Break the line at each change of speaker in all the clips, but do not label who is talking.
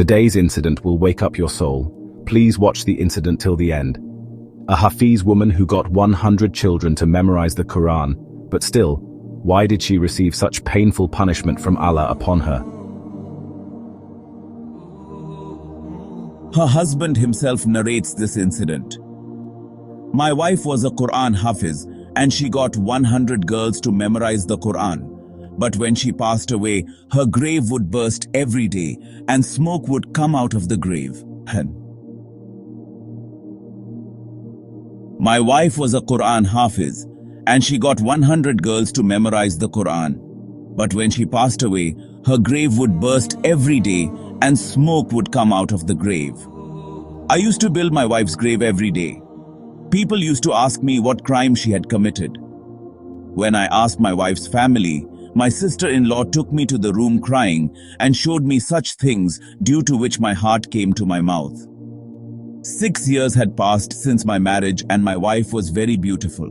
Today's incident will wake up your soul. Please watch the incident till the end. A Hafiz woman who got 100 children to memorize the Quran, but still, why did she receive such painful punishment from Allah upon her?
Her husband himself narrates this incident. My wife was a Quran Hafiz and she got 100 girls to memorize the Quran. But when she passed away, her grave would burst every day and smoke would come out of the grave. My wife was a Quran Hafiz and she got 100 girls to memorize the Quran. But when she passed away, her grave would burst every day and smoke would come out of the grave. I used to build my wife's grave every day. People used to ask me what crime she had committed. When I asked my wife's family, my sister-in-law took me to the room crying and showed me such things due to which my heart came to my mouth. 6 years had passed since my marriage and my wife was very beautiful.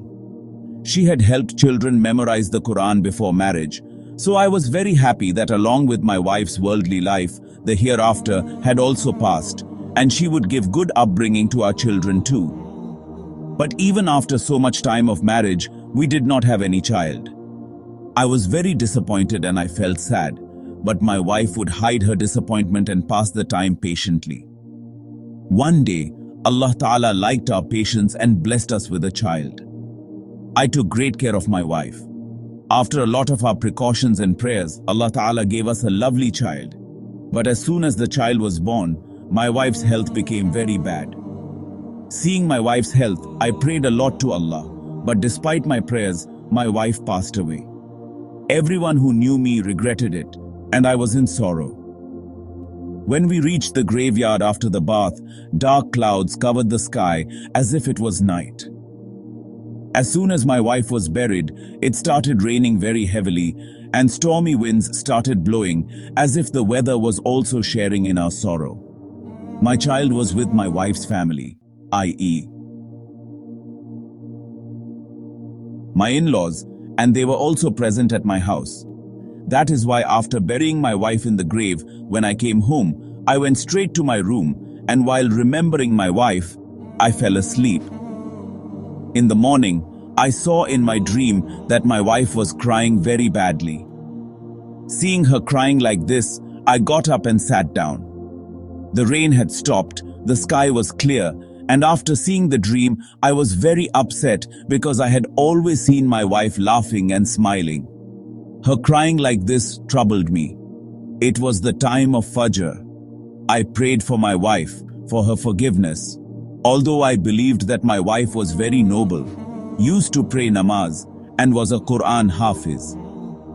She had helped children memorize the Quran before marriage, so I was very happy that along with my wife's worldly life, the hereafter had also passed, and she would give good upbringing to our children too. But even after so much time of marriage, we did not have any child. I was very disappointed and I felt sad, but my wife would hide her disappointment and pass the time patiently. One day, Allah Ta'ala liked our patience and blessed us with a child. I took great care of my wife. After a lot of our precautions and prayers, Allah Ta'ala gave us a lovely child. But as soon as the child was born, my wife's health became very bad. Seeing my wife's health, I prayed a lot to Allah, but despite my prayers, my wife passed away. Everyone who knew me regretted it, and I was in sorrow. When we reached the graveyard after the bath, dark clouds covered the sky as if it was night. As soon as my wife was buried, it started raining very heavily, and stormy winds started blowing as if the weather was also sharing in our sorrow. My child was with my wife's family, i.e., my in-laws, and they were also present at my house. That is why after burying my wife in the grave, when I came home, I went straight to my room, and while remembering my wife, I fell asleep. In the morning, I saw in my dream that my wife was crying very badly. Seeing her crying like this, I got up and sat down. The rain had stopped, the sky was clear, and after seeing the dream, I was very upset because I had always seen my wife laughing and smiling. Her crying like this troubled me. It was the time of Fajr. I prayed for my wife, for her forgiveness. Although I believed that my wife was very noble, used to pray namaz, and was a Quran Hafiz,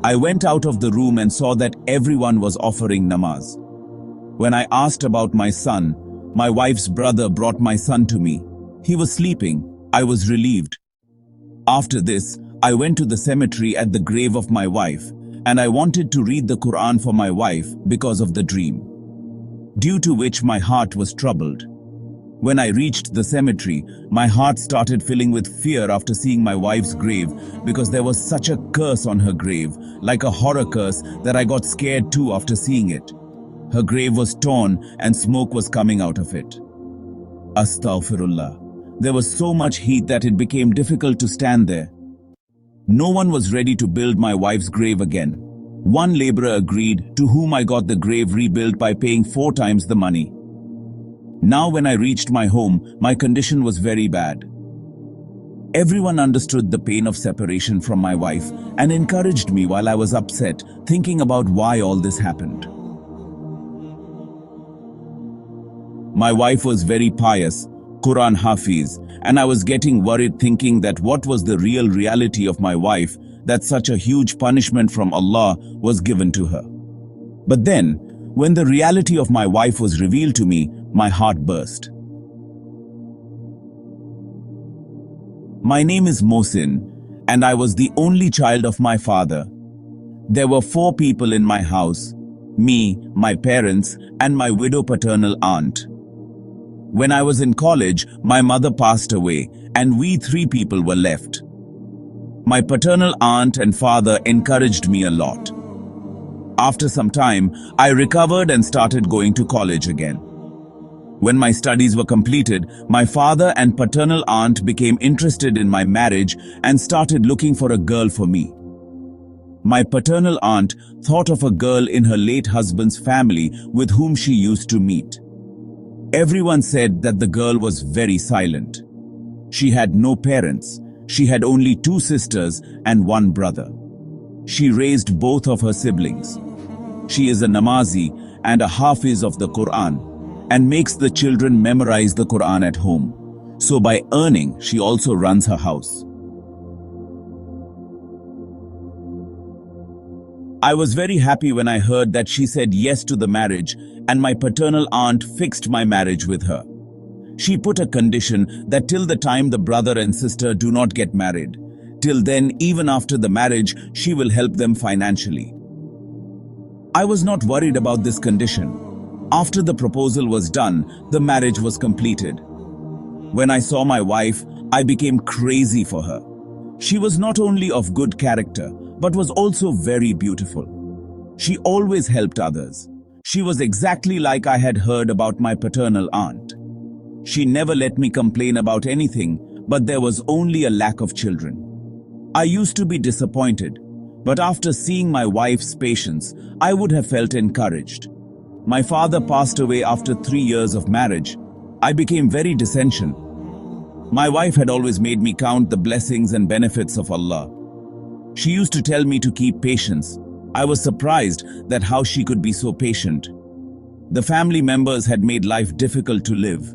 I went out of the room and saw that everyone was offering namaz. When I asked about my son, my wife's brother brought my son to me. He was sleeping. I was relieved. After this, I went to the cemetery at the grave of my wife, and I wanted to read the Quran for my wife because of the dream, due to which my heart was troubled. When I reached the cemetery, my heart started filling with fear after seeing my wife's grave because there was such a curse on her grave, like a horror curse, that I got scared too after seeing it. Her grave was torn and smoke was coming out of it. Astaghfirullah. There was so much heat that it became difficult to stand there. No one was ready to build my wife's grave again. One laborer agreed, to whom I got the grave rebuilt by paying 4 times the money. Now when I reached my home, my condition was very bad. Everyone understood the pain of separation from my wife and encouraged me while I was upset, thinking about why all this happened. My wife was very pious, Quran Hafiz, and I was getting worried thinking that what was the real reality of my wife, that such a huge punishment from Allah was given to her. But then, when the reality of my wife was revealed to me, my heart burst. My name is Mohsin, and I was the only child of my father. There were 4 people in my house, me, my parents, and my widow paternal aunt. When I was in college, my mother passed away, and we 3 people were left. My paternal aunt and father encouraged me a lot. After some time, I recovered and started going to college again. When my studies were completed, my father and paternal aunt became interested in my marriage and started looking for a girl for me. My paternal aunt thought of a girl in her late husband's family with whom she used to meet. Everyone said that the girl was very silent. She had no parents. She had only 2 sisters and 1 brother. She raised both of her siblings. She is a Namazi and a Hafiz of the Quran and makes the children memorize the Quran at home. So by earning, she also runs her house. I was very happy when I heard that she said yes to the marriage and my paternal aunt fixed my marriage with her. She put a condition that till the time the brother and sister do not get married, till then, even after the marriage, she will help them financially. I was not worried about this condition. After the proposal was done, the marriage was completed. When I saw my wife, I became crazy for her. She was not only of good character, but was also very beautiful. She always helped others. She was exactly like I had heard about my paternal aunt. She never let me complain about anything, but there was only a lack of children. I used to be disappointed, but after seeing my wife's patience, I would have felt encouraged. My father passed away after 3 years of marriage. I became very dissentient. My wife had always made me count the blessings and benefits of Allah. She used to tell me to keep patience. I was surprised that how she could be so patient. The family members had made life difficult to live.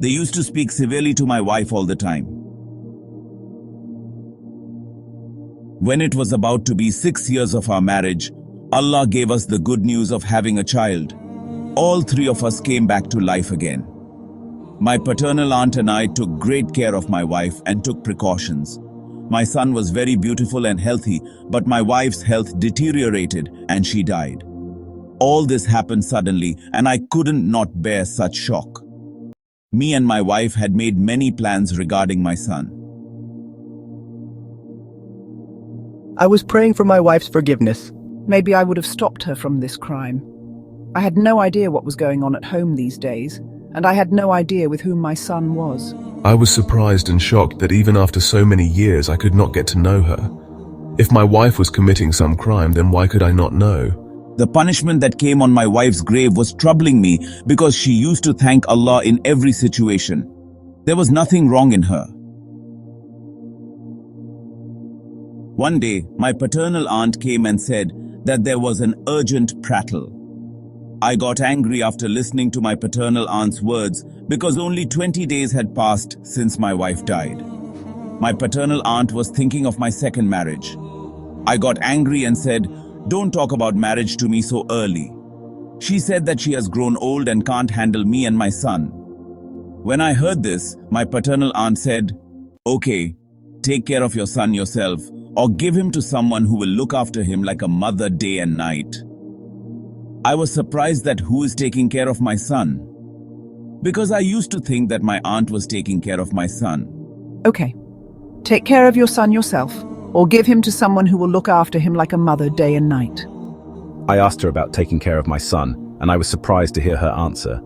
They used to speak severely to my wife all the time. When it was about to be 6 years of our marriage, Allah gave us the good news of having a child. All 3 of us came back to life again. My paternal aunt and I took great care of my wife and took precautions. My son was very beautiful and healthy, but my wife's health deteriorated and she died. All this happened suddenly and I couldn't not bear such shock. Me and my wife had made many plans regarding my son.
I was praying for my wife's forgiveness.
Maybe I would have stopped her from this crime. I had no idea what was going on at home these days, and I had no idea with whom my son was.
I was surprised and shocked that even after so many years I could not get to know her. If my wife was committing some crime, then why could I not know?
The punishment that came on my wife's grave was troubling me because she used to thank Allah in every situation. There was nothing wrong in her. One day, my paternal aunt came and said that there was an urgent prattle. I got angry after listening to my paternal aunt's words because only 20 days had passed since my wife died. My paternal aunt was thinking of my second marriage. I got angry and said, "Don't talk about marriage to me so early." She said that she has grown old and can't handle me and my son. When I heard this, my paternal aunt said, "Okay, take care of your son yourself, or give him to someone who will look after him like a mother day and night." I was surprised that who is taking care of my son? Because I used to think that my aunt was taking care of my son.
Okay, take care of your son yourself, or give him to someone who will look after him like a mother day and night.
I asked her about taking care of my son, and I was surprised to hear her answer.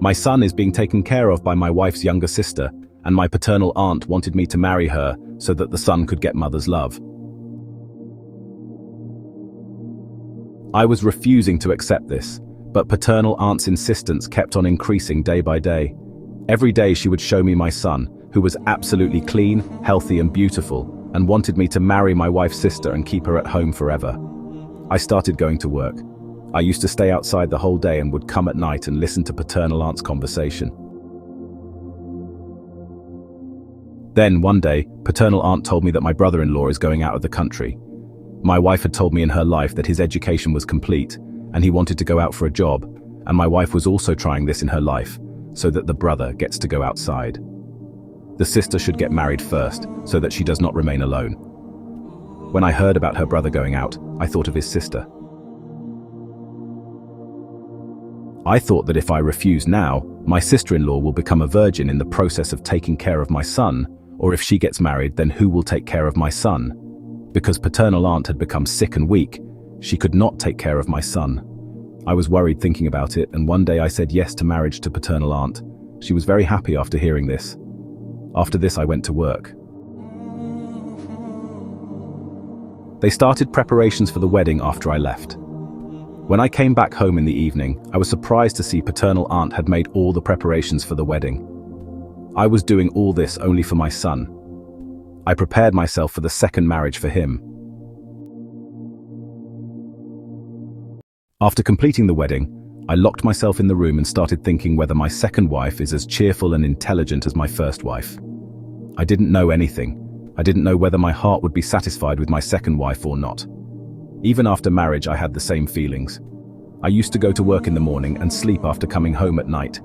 My son is being taken care of by my wife's younger sister, and my paternal aunt wanted me to marry her so that the son could get mother's love. I was refusing to accept this, but paternal aunt's insistence kept on increasing day by day. Every day she would show me my son, who was absolutely clean, healthy and beautiful, and wanted me to marry my wife's sister and keep her at home forever. I started going to work. I used to stay outside the whole day and would come at night and listen to paternal aunt's conversation. Then, one day, paternal aunt told me that my brother-in-law is going out of the country. My wife had told me in her life that his education was complete, and he wanted to go out for a job, and my wife was also trying this in her life, so that the brother gets to go outside. The sister should get married first, so that she does not remain alone. When I heard about her brother going out, I thought of his sister. I thought that if I refuse now, my sister-in-law will become a virgin in the process of taking care of my son, or if she gets married, then who will take care of my son? Because paternal aunt had become sick and weak, she could not take care of my son. I was worried thinking about it, and one day I said yes to marriage to paternal aunt. She was very happy after hearing this. After this, I went to work. They started preparations for the wedding after I left. When I came back home in the evening, I was surprised to see paternal aunt had made all the preparations for the wedding. I was doing all this only for my son. I prepared myself for the second marriage for him. After completing the wedding, I locked myself in the room and started thinking whether my second wife is as cheerful and intelligent as my first wife. I didn't know anything. I didn't know whether my heart would be satisfied with my second wife or not. Even after marriage, I had the same feelings. I used to go to work in the morning and sleep after coming home at night.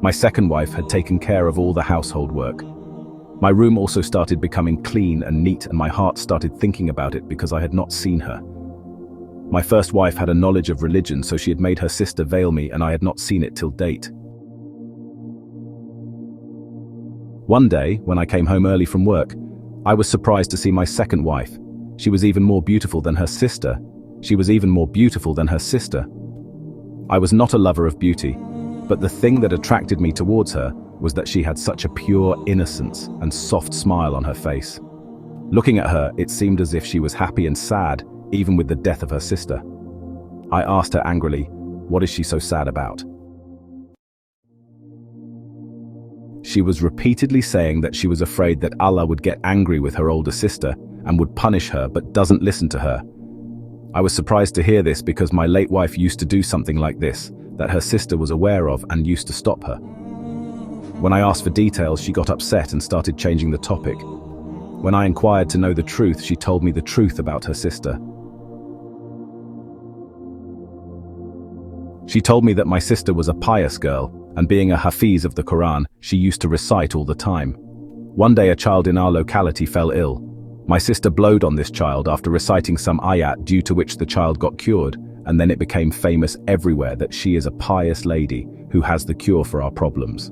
My second wife had taken care of all the household work. My room also started becoming clean and neat, and my heart started thinking about it because I had not seen her. My first wife had a knowledge of religion, so she had made her sister veil me, and I had not seen it till date. One day, when I came home early from work, I was surprised to see my second wife. She was even more beautiful than her sister. She was even more beautiful than her sister. I was not a lover of beauty, but the thing that attracted me towards her was that she had such a pure innocence and soft smile on her face. Looking at her, it seemed as if she was happy and sad, even with the death of her sister. I asked her angrily, "What is she so sad about?" She was repeatedly saying that she was afraid that Allah would get angry with her older sister and would punish her, but doesn't listen to her. I was surprised to hear this because my late wife used to do something like this, that her sister was aware of and used to stop her. When I asked for details, she got upset and started changing the topic. When I inquired to know the truth, she told me the truth about her sister. She told me that my sister was a pious girl, and being a Hafiz of the Quran, she used to recite all the time. One day a child in our locality fell ill. My sister blowed on this child after reciting some ayat, due to which the child got cured, and then it became famous everywhere that she is a pious lady who has the cure for our problems.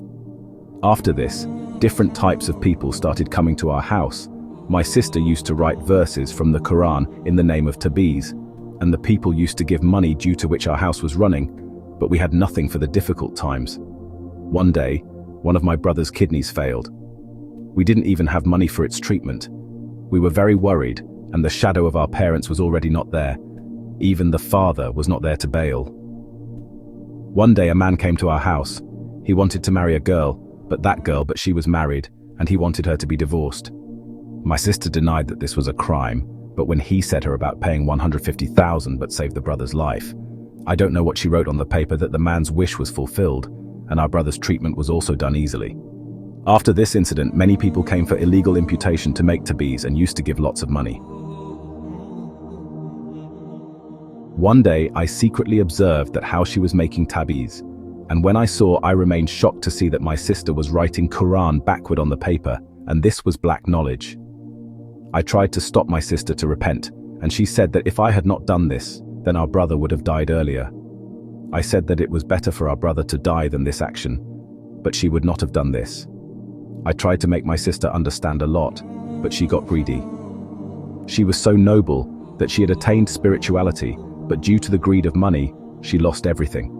After this, different types of people started coming to our house. My sister used to write verses from the Quran in the name of Tasbih, and the people used to give money, due to which our house was running, but we had nothing for the difficult times. One day, one of my brother's kidneys failed. We didn't even have money for its treatment. We were very worried, and the shadow of our parents was already not there. Even the father was not there to bail. One day a man came to our house. He wanted to marry a girl, but she was married, and he wanted her to be divorced. My sister denied that this was a crime, but when he said her about paying 150,000 but saved the brother's life, I don't know what she wrote on the paper, that the man's wish was fulfilled, and our brother's treatment was also done easily. After this incident, many people came for illegal imputation to make tabis and used to give lots of money. One day, I secretly observed that how she was making tabis, and when I saw, I remained shocked to see that my sister was writing Quran backward on the paper, and this was black knowledge. I tried to stop my sister to repent, and she said that if I had not done this, then our brother would have died earlier. I said that it was better for our brother to die than this action, but she would not have done this. I tried to make my sister understand a lot, but she got greedy. She was so noble that she had attained spirituality, but due to the greed of money, she lost everything.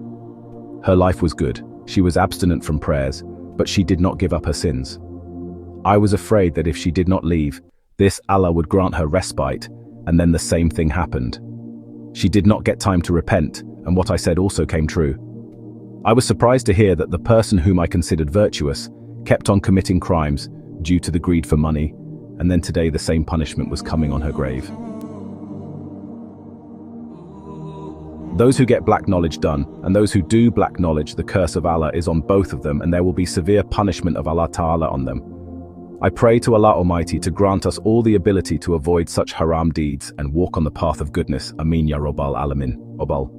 Her life was good. She was abstinent from prayers, but she did not give up her sins. I was afraid that if she did not leave, this Allah would grant her respite, and then the same thing happened. She did not get time to repent, and what I said also came true. I was surprised to hear that the person whom I considered virtuous kept on committing crimes due to the greed for money, and then today the same punishment was coming on her grave. Those who get black knowledge done, and those who do black knowledge, the curse of Allah is on both of them, and there will be severe punishment of Allah Ta'ala on them. I pray to Allah Almighty to grant us all the ability to avoid such haram deeds and walk on the path of goodness. Ameen Ya Rabbal Alamin. Obal.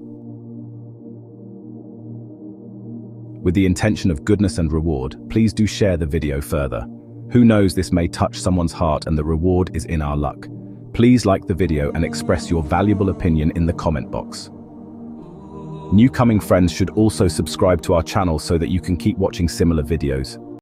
With the intention of goodness and reward, please do share the video further. Who knows, this may touch someone's heart and the reward is in our luck. Please like the video and express your valuable opinion in the comment box. New coming friends should also subscribe to our channel so that you can keep watching similar videos.